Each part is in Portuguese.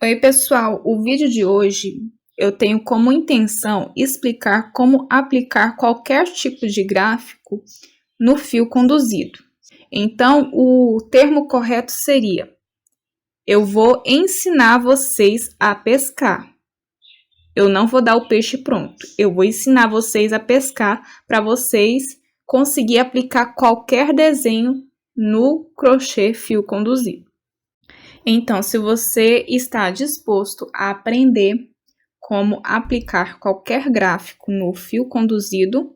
Oi, pessoal! O vídeo de hoje eu tenho como intenção explicar como aplicar qualquer tipo de gráfico no fio conduzido. Então, o termo correto seria: eu vou ensinar vocês a pescar. Eu não vou dar o peixe pronto. Eu vou ensinar vocês a pescar para vocês conseguirem aplicar qualquer desenho no crochê fio conduzido. Então, se você está disposto a aprender como aplicar qualquer gráfico no fio conduzido,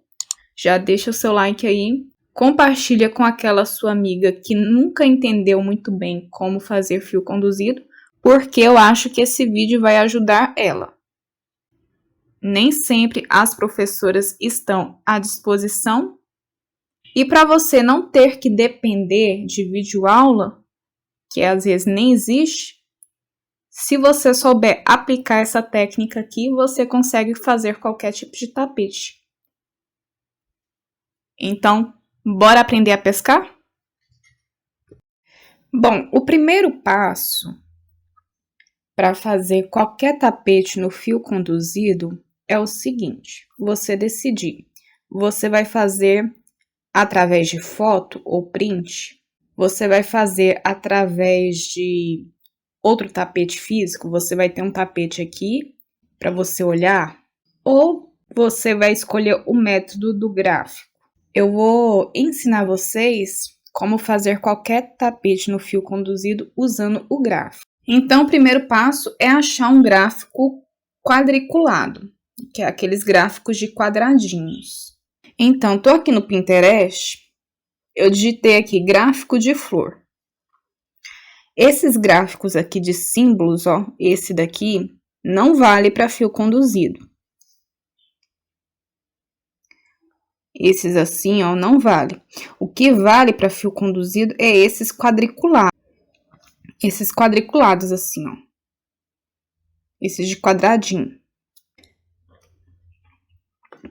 já deixa o seu like aí, compartilha com aquela sua amiga que nunca entendeu muito bem como fazer fio conduzido, porque eu acho que esse vídeo vai ajudar ela. Nem sempre as professoras estão à disposição, e para você não ter que depender de videoaula, que às vezes nem existe, se você souber aplicar essa técnica aqui, você consegue fazer qualquer tipo de tapete. Então, bora aprender a pescar? Bom, o primeiro passo para fazer qualquer tapete no fio conduzido é o seguinte: você decidir, você vai fazer através de foto ou print, você vai fazer através de outro tapete físico, você vai ter um tapete aqui para você olhar, ou você vai escolher o método do gráfico. Eu vou ensinar vocês como fazer qualquer tapete no fio conduzido usando o gráfico. Então, o primeiro passo é achar um gráfico quadriculado, que é aqueles gráficos de quadradinhos. Então, tô aqui no Pinterest, eu digitei aqui gráfico de flor. Esses gráficos aqui de símbolos, ó, esse daqui, não vale para fio conduzido. Esses assim, ó, não vale. O que vale para fio conduzido é esses quadriculados. Esses quadriculados assim, ó. Esses de quadradinho.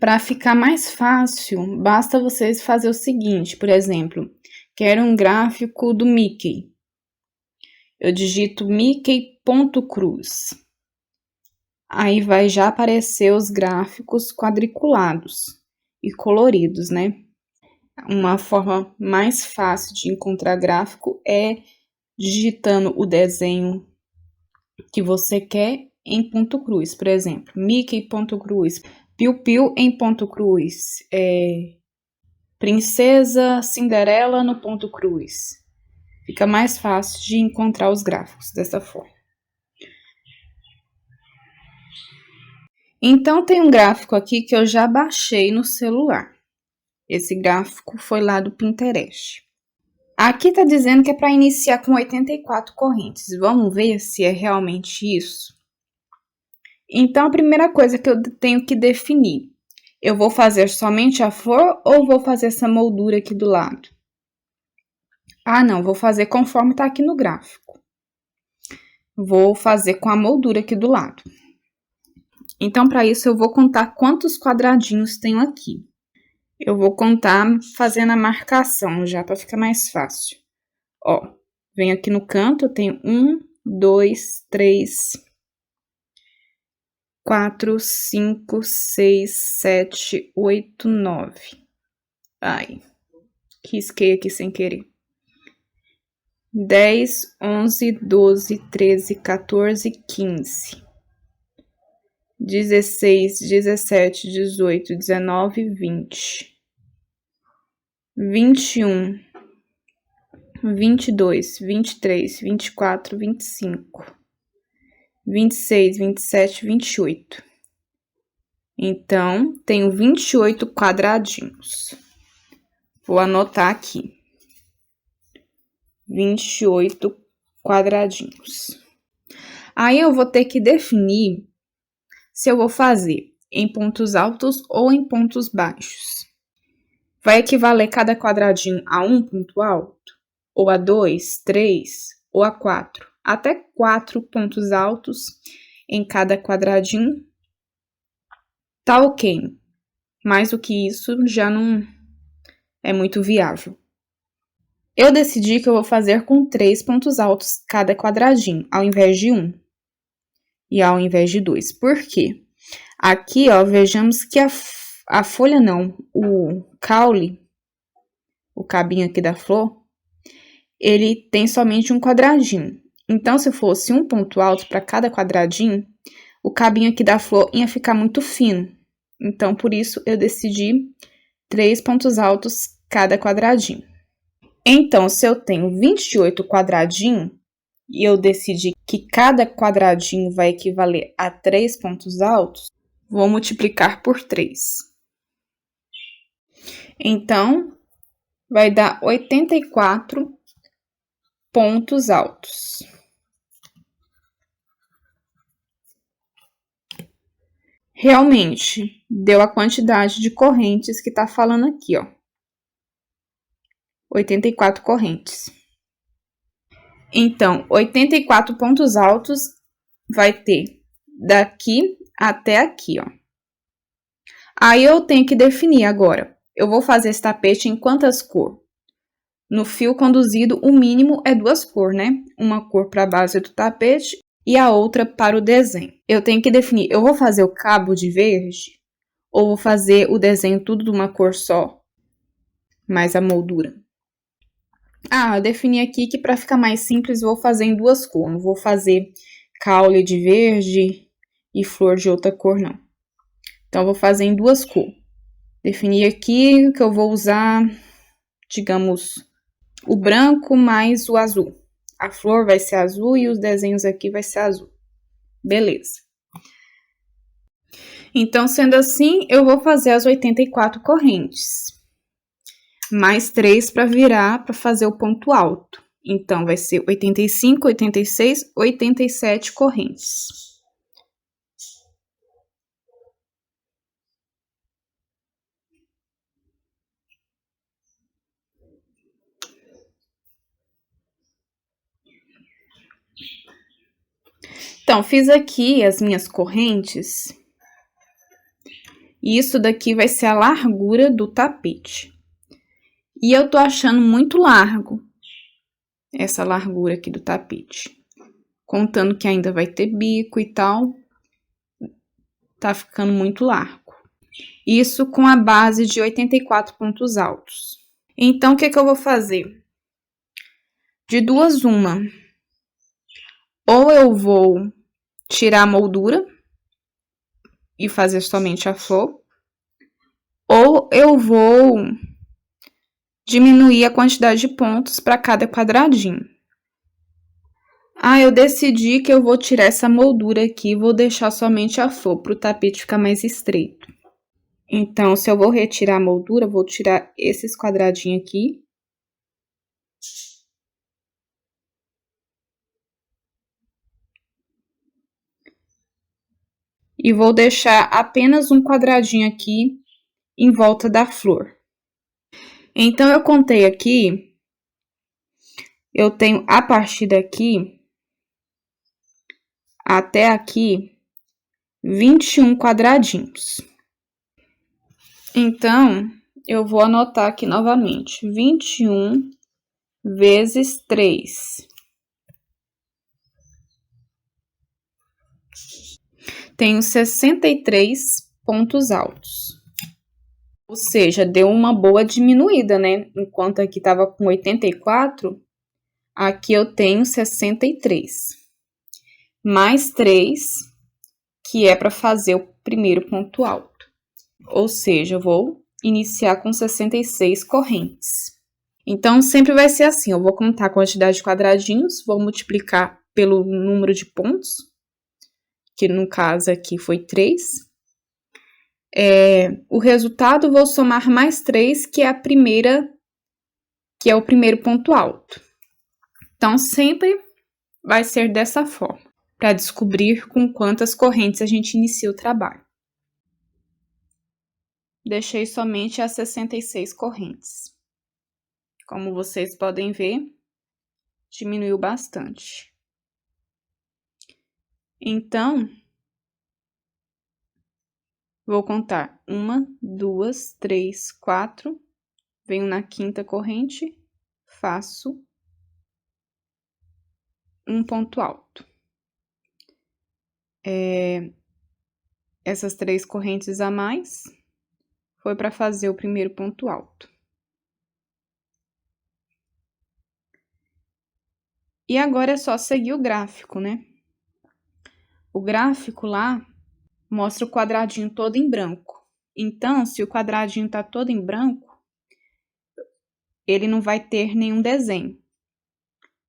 Para ficar mais fácil, basta vocês fazer o seguinte, por exemplo, quero um gráfico do Mickey. Eu digito Mickey.cruz. Aí vai já aparecer os gráficos quadriculados e coloridos, né? Uma forma mais fácil de encontrar gráfico é digitando o desenho que você quer em ponto cruz. Por exemplo, Mickey.cruz, Piu Piu em ponto cruz, Princesa Cinderela no ponto cruz. Fica mais fácil de encontrar os gráficos dessa forma. Então, tem um gráfico aqui que eu já baixei no celular. Esse gráfico foi lá do Pinterest. Aqui tá dizendo que é para iniciar com 84 correntes. Vamos ver se é realmente isso? Então, a primeira coisa que eu tenho que definir, eu vou fazer somente a flor ou vou fazer essa moldura aqui do lado? Ah, não, vou fazer conforme tá aqui no gráfico. Vou fazer com a moldura aqui do lado. Então, para isso, eu vou contar quantos quadradinhos tenho aqui. Eu vou contar fazendo a marcação já, para ficar mais fácil. Ó, venho aqui no canto, eu tenho 1, 2, 3, 4, 5, 6, 7, 8, 9. Ai, risquei aqui sem querer. 10, 11, 12, 13, 14, 15. 16, 17, 18, 19, 20, 21, 22, 23, 24, 25, 26, 27, 28. Então, tenho 28 quadradinhos. Vou anotar aqui. 28 quadradinhos. Aí, eu vou ter que definir se eu vou fazer em pontos altos ou em pontos baixos. Vai equivaler cada quadradinho a um ponto alto? Ou a 2, 3 ou a 4? Até 4 pontos altos em cada quadradinho. Tá ok. Mais do que isso já não é muito viável. Eu decidi que eu vou fazer com 3 pontos altos cada quadradinho, ao invés de 1. e ao invés de 2. Por quê? Aqui, ó, vejamos que a folha não, o caule, o cabinho aqui da flor, ele tem somente um quadradinho. Então, se fosse um ponto alto para cada quadradinho, o cabinho aqui da flor ia ficar muito fino. Então, por isso, eu decidi 3 pontos altos cada quadradinho. Então, se eu tenho 28 quadradinhos, e eu decidi que cada quadradinho vai equivaler a 3 pontos altos, vou multiplicar por 3. Então, vai dar 84 pontos altos. Realmente, deu a quantidade de correntes que tá falando aqui, ó. 84 correntes. Então, 84 pontos altos vai ter daqui até aqui, ó. Aí eu tenho que definir agora. Eu vou fazer esse tapete em quantas cores? No fio conduzido, o mínimo é 2 cores, né? Uma cor para a base do tapete e a outra para o desenho. Eu tenho que definir, eu vou fazer o cabo de verde ou vou fazer o desenho tudo de uma cor só, mais a moldura? Eu defini aqui que para ficar mais simples, vou fazer em 2 cores. Não vou fazer caule de verde e flor de outra cor, não. Então, vou fazer em 2 cores. Defini aqui que eu vou usar, digamos, o branco mais o azul. A flor vai ser azul e os desenhos aqui vai ser azul. Beleza. Então, sendo assim, eu vou fazer as 84 correntes. Mais 3 para virar, para fazer o ponto alto. Então, vai ser 85, 86, 87 correntes. Então, fiz aqui as minhas correntes. E isso daqui vai ser a largura do tapete. E eu tô achando muito largo essa largura aqui do tapete. Contando que ainda vai ter bico e tal, tá ficando muito largo. Isso com a base de 84 pontos altos. Então, o que eu vou fazer? De duas, uma. Ou eu vou tirar a moldura e fazer somente a flor, ou eu vou diminuir a quantidade de pontos para cada quadradinho. Eu decidi que eu vou tirar essa moldura aqui e vou deixar somente a flor para o tapete ficar mais estreito. Então, se eu vou retirar a moldura, vou tirar esses quadradinhos aqui. E vou deixar apenas um quadradinho aqui em volta da flor. Então, eu contei aqui, eu tenho a partir daqui até aqui 21 quadradinhos. Então, eu vou anotar aqui novamente, 21 vezes 3. Tenho 63 pontos altos. Ou seja, deu uma boa diminuída, né? Enquanto aqui tava com 84, aqui eu tenho 63. Mais 3, que é para fazer o primeiro ponto alto. Ou seja, eu vou iniciar com 66 correntes. Então, sempre vai ser assim, eu vou contar a quantidade de quadradinhos, vou multiplicar pelo número de pontos, que no caso aqui foi 3. O resultado, vou somar mais 3, que é o primeiro ponto alto. Então, sempre vai ser dessa forma, para descobrir com quantas correntes a gente inicia o trabalho. Deixei somente as 66 correntes. Como vocês podem ver, diminuiu bastante. Então, vou contar 1, 2, 3, 4. Venho na quinta corrente, faço um ponto alto. essas 3 correntes a mais foi para fazer o primeiro ponto alto. E agora é só seguir o gráfico, né? O gráfico lá mostra o quadradinho todo em branco. Então, se o quadradinho tá todo em branco, ele não vai ter nenhum desenho.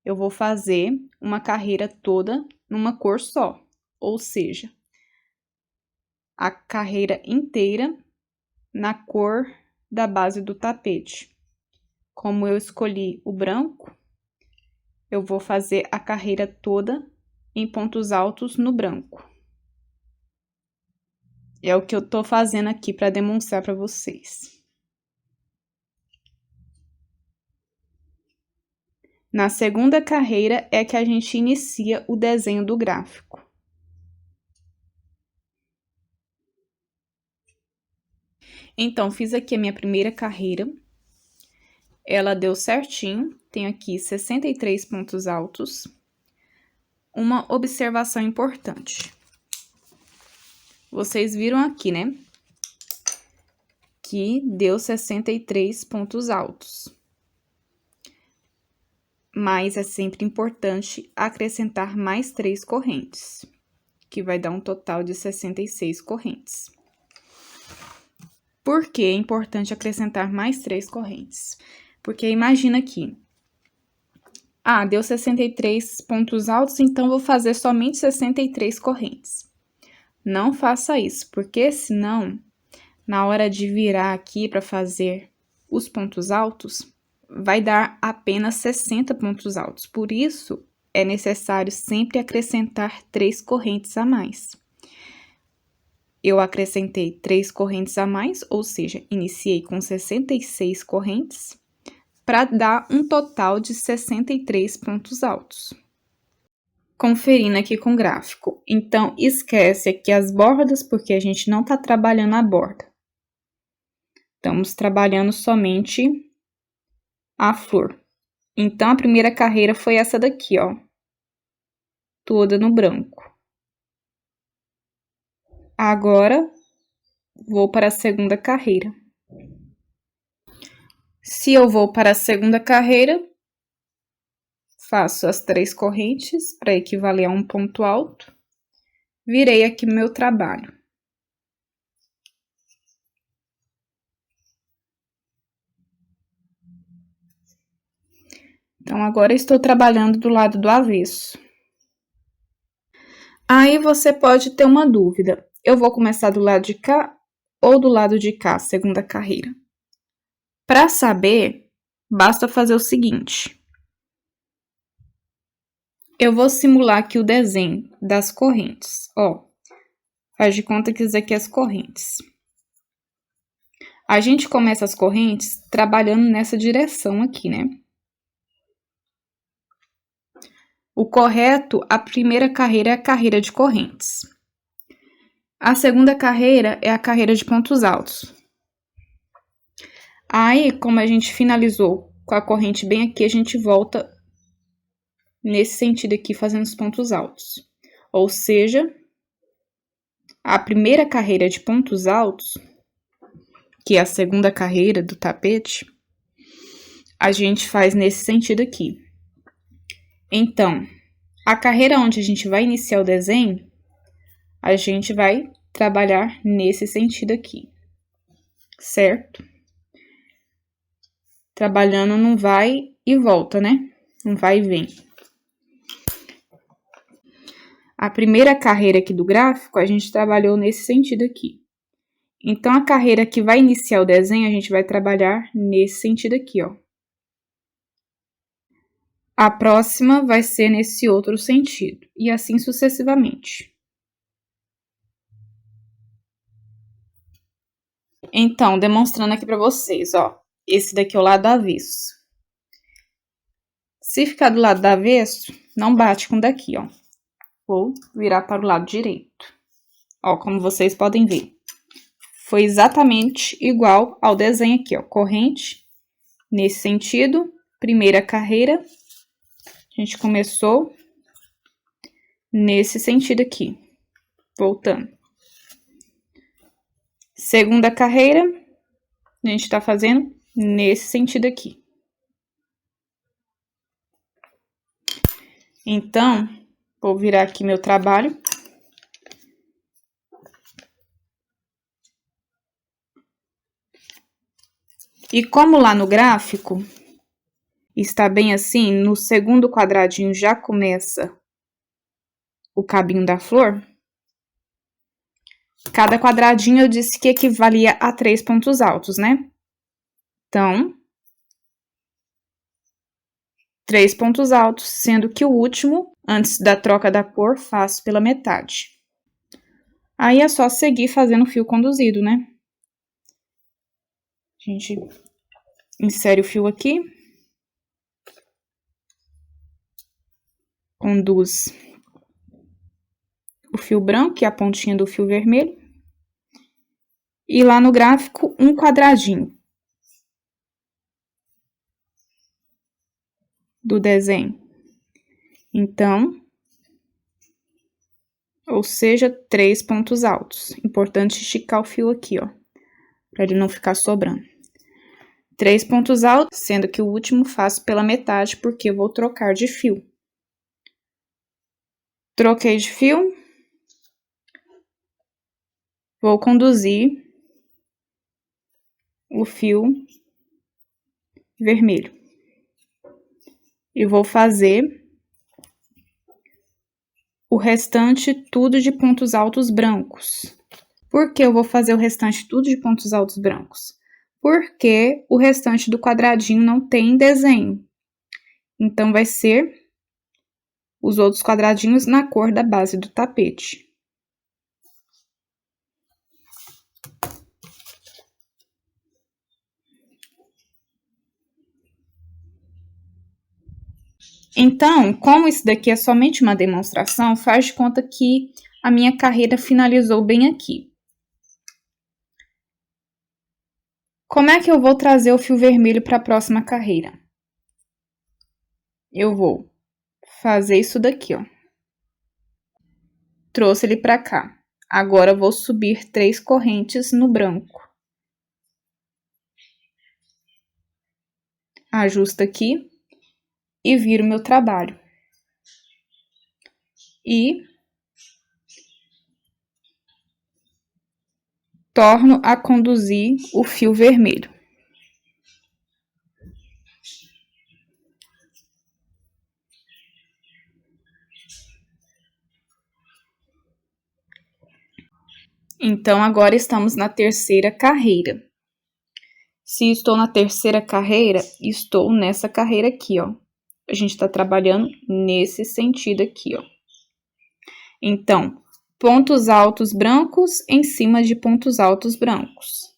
Eu vou fazer uma carreira toda numa cor só, ou seja, a carreira inteira na cor da base do tapete. Como eu escolhi o branco, eu vou fazer a carreira toda em pontos altos no branco. É o que eu tô fazendo aqui para demonstrar para vocês. Na segunda carreira é que a gente inicia o desenho do gráfico. Então, fiz aqui a minha primeira carreira. Ela deu certinho. Tenho aqui 63 pontos altos. Uma observação importante. Vocês viram aqui, né? Que deu 63 pontos altos. Mas é sempre importante acrescentar mais 3 correntes, que vai dar um total de 66 correntes. Por que é importante acrescentar mais 3 correntes? Porque imagina aqui, deu 63 pontos altos, então vou fazer somente 63 correntes. Não faça isso, porque senão, na hora de virar aqui para fazer os pontos altos, vai dar apenas 60 pontos altos. Por isso, é necessário sempre acrescentar 3 correntes a mais. Eu acrescentei 3 correntes a mais, ou seja, iniciei com 66 correntes, para dar um total de 63 pontos altos. Conferindo aqui com o gráfico. Então, esquece aqui as bordas, porque a gente não está trabalhando a borda. Estamos trabalhando somente a flor. Então, a primeira carreira foi essa daqui, ó. Toda no branco. Agora, vou para a segunda carreira. Se eu vou para a segunda carreira, faço as 3 correntes para equivaler a um ponto alto. Virei aqui meu trabalho. Então, agora estou trabalhando do lado do avesso. Aí você pode ter uma dúvida. Eu vou começar do lado de cá ou do lado de cá, segunda carreira? Para saber, basta fazer o seguinte. Eu vou simular aqui o desenho das correntes. Ó, faz de conta que isso aqui é as correntes. A gente começa as correntes trabalhando nessa direção aqui, né? O correto, a primeira carreira é a carreira de correntes. A segunda carreira é a carreira de pontos altos. Aí, como a gente finalizou com a corrente bem aqui, a gente volta nesse sentido aqui, fazendo os pontos altos. Ou seja, a primeira carreira de pontos altos, que é a segunda carreira do tapete, a gente faz nesse sentido aqui. Então, a carreira onde a gente vai iniciar o desenho, a gente vai trabalhar nesse sentido aqui, certo? Trabalhando não vai e volta, né? Não vai e vem. A primeira carreira aqui do gráfico, a gente trabalhou nesse sentido aqui. Então, a carreira que vai iniciar o desenho, a gente vai trabalhar nesse sentido aqui, ó. A próxima vai ser nesse outro sentido, e assim sucessivamente. Então, demonstrando aqui para vocês, ó. Esse daqui é o lado avesso. Se ficar do lado do avesso, não bate com daqui, ó. Vou virar para o lado direito. Ó, como vocês podem ver. Foi exatamente igual ao desenho aqui, ó. Corrente, nesse sentido, primeira carreira. A gente começou nesse sentido aqui. Voltando. Segunda carreira, a gente tá fazendo nesse sentido aqui. Então, vou virar aqui meu trabalho. E como lá no gráfico está bem assim, no segundo quadradinho já começa o cabinho da flor, cada quadradinho eu disse que equivalia a 3 pontos altos, né? Então, 3 pontos altos, sendo que o último, antes da troca da cor, faço pela metade. Aí é só seguir fazendo fio conduzido, né? A gente insere o fio aqui. Conduz o fio branco e a pontinha do fio vermelho. E lá no gráfico, um quadradinho do desenho. Então, ou seja, 3 pontos altos. Importante esticar o fio aqui, ó, para ele não ficar sobrando. 3 pontos altos, sendo que o último faço pela metade, porque eu vou trocar de fio. Troquei de fio. Vou conduzir o fio vermelho. E vou fazer o restante tudo de pontos altos brancos. Por que eu vou fazer o restante tudo de pontos altos brancos? Porque o restante do quadradinho não tem desenho. Então, vai ser os outros quadradinhos na cor da base do tapete. Então, como isso daqui é somente uma demonstração, faz de conta que a minha carreira finalizou bem aqui. Como é que eu vou trazer o fio vermelho para a próxima carreira? Eu vou fazer isso daqui, ó. Trouxe ele para cá. Agora, eu vou subir 3 correntes no branco. Ajusto aqui e viro meu trabalho. E torno a conduzir o fio vermelho. Então, agora estamos na terceira carreira. Se estou na terceira carreira, estou nessa carreira aqui, ó. A gente está trabalhando nesse sentido aqui, ó. Então, pontos altos brancos em cima de pontos altos brancos.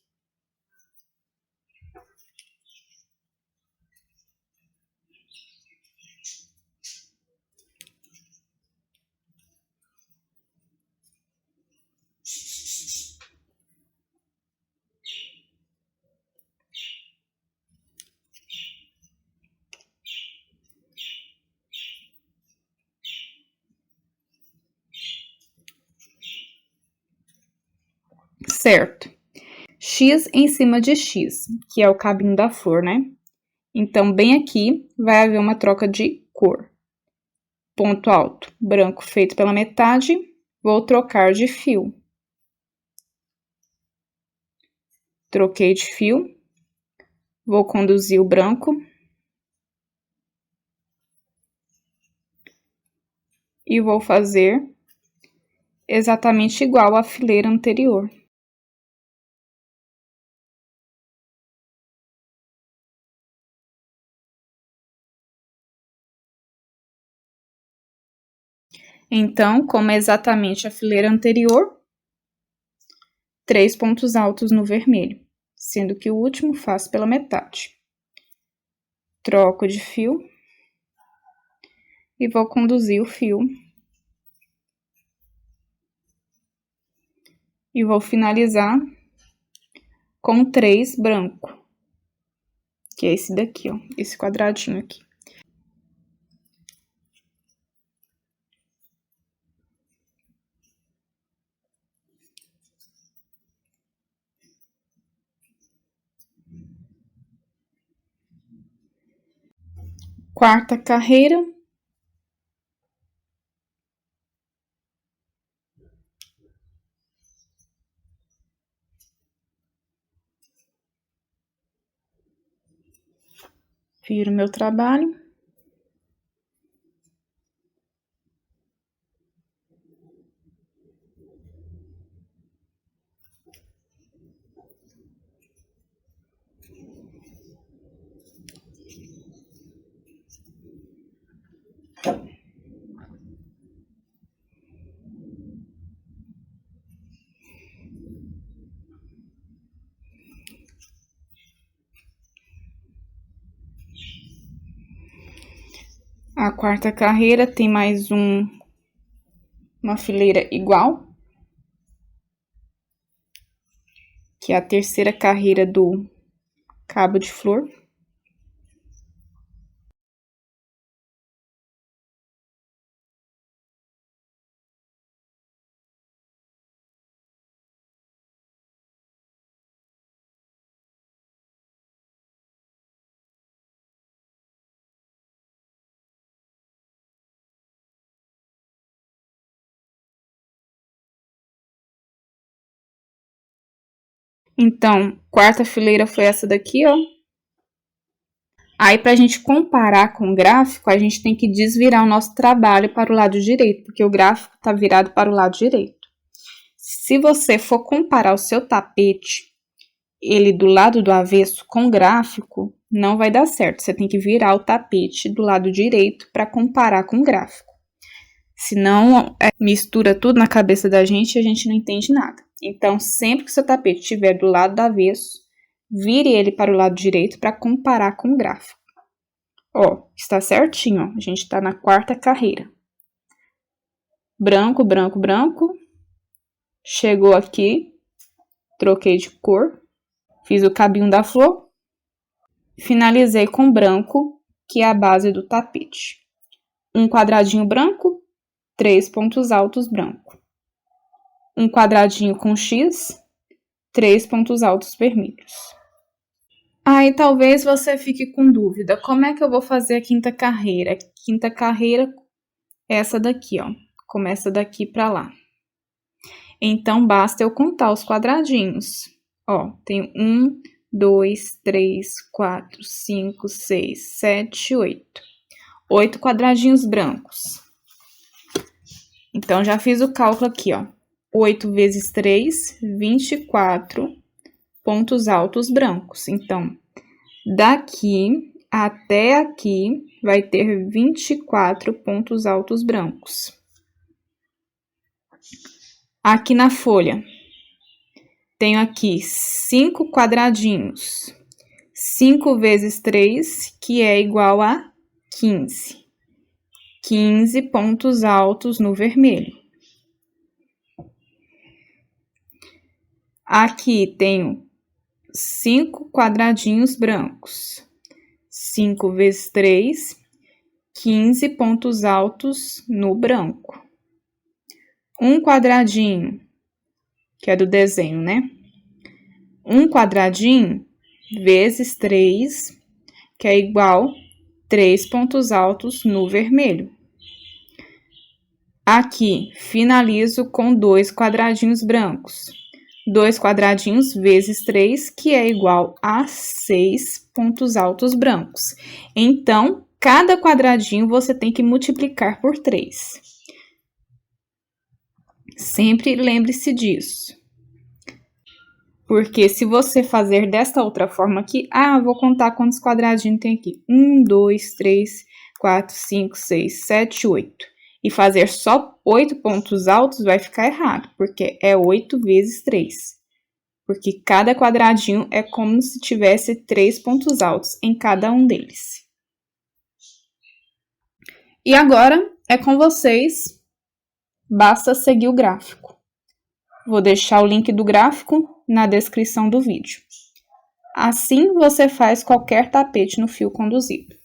Certo. X em cima de X, que é o cabinho da flor, né? Então, bem aqui vai haver uma troca de cor. Ponto alto, branco feito pela metade, vou trocar de fio. Troquei de fio, vou conduzir o branco. E vou fazer exatamente igual à fileira anterior. Então, como é exatamente a fileira anterior, 3 pontos altos no vermelho, sendo que o último faço pela metade. Troco de fio e vou conduzir o fio. E vou finalizar com 3 branco, que é esse daqui, ó, esse quadradinho aqui. quarta carreira, viro meu trabalho. A quarta carreira tem mais uma fileira igual, que é a terceira carreira do cabo de flor. Então, quarta fileira foi essa daqui, ó. Aí, para a gente comparar com o gráfico, a gente tem que desvirar o nosso trabalho para o lado direito, porque o gráfico está virado para o lado direito. Se você for comparar o seu tapete, ele do lado do avesso com o gráfico, não vai dar certo. Você tem que virar o tapete do lado direito para comparar com o gráfico. Senão, mistura tudo na cabeça da gente e a gente não entende nada. Então, sempre que seu tapete estiver do lado do avesso, vire ele para o lado direito para comparar com o gráfico. Ó, está certinho, ó. A gente está na quarta carreira. Branco, branco, branco. Chegou aqui, troquei de cor, fiz o cabinho da flor, finalizei com branco, que é a base do tapete. Um quadradinho branco, 3 pontos altos branco. Um quadradinho com X, 3 pontos altos vermelhos. Aí talvez você fique com dúvida, como é que eu vou fazer a quinta carreira? Quinta carreira é essa daqui, ó. Começa daqui para lá. Então, basta eu contar os quadradinhos. Ó, tem 1, 2, 3, 4, 5, 6, 7, 8. 8 quadradinhos brancos. Então, já fiz o cálculo aqui, ó. 8 vezes 3, 24 pontos altos brancos. Então, daqui até aqui vai ter 24 pontos altos brancos. Aqui na folha, tenho aqui 5 quadradinhos. 5 vezes 3, que é igual a 15. 15 pontos altos no vermelho. Aqui tenho 5 quadradinhos brancos. 5 vezes 3, 15 pontos altos no branco. Um quadradinho, que é do desenho, né? Um quadradinho vezes 3, que é igual 3 pontos altos no vermelho. Aqui, finalizo com 2 quadradinhos brancos. 2 quadradinhos vezes 3, que é igual a 6 pontos altos brancos. Então, cada quadradinho você tem que multiplicar por 3. Sempre lembre-se disso. Porque se você fazer desta outra forma aqui, vou contar quantos quadradinhos tem aqui. 1, 2, 3, 4, 5, 6, 7, 8. E fazer só 8 pontos altos vai ficar errado, porque é 8 vezes 3. Porque cada quadradinho é como se tivesse 3 pontos altos em cada um deles. E agora é com vocês. Basta seguir o gráfico. Vou deixar o link do gráfico na descrição do vídeo. Assim você faz qualquer tapete no fio conduzido.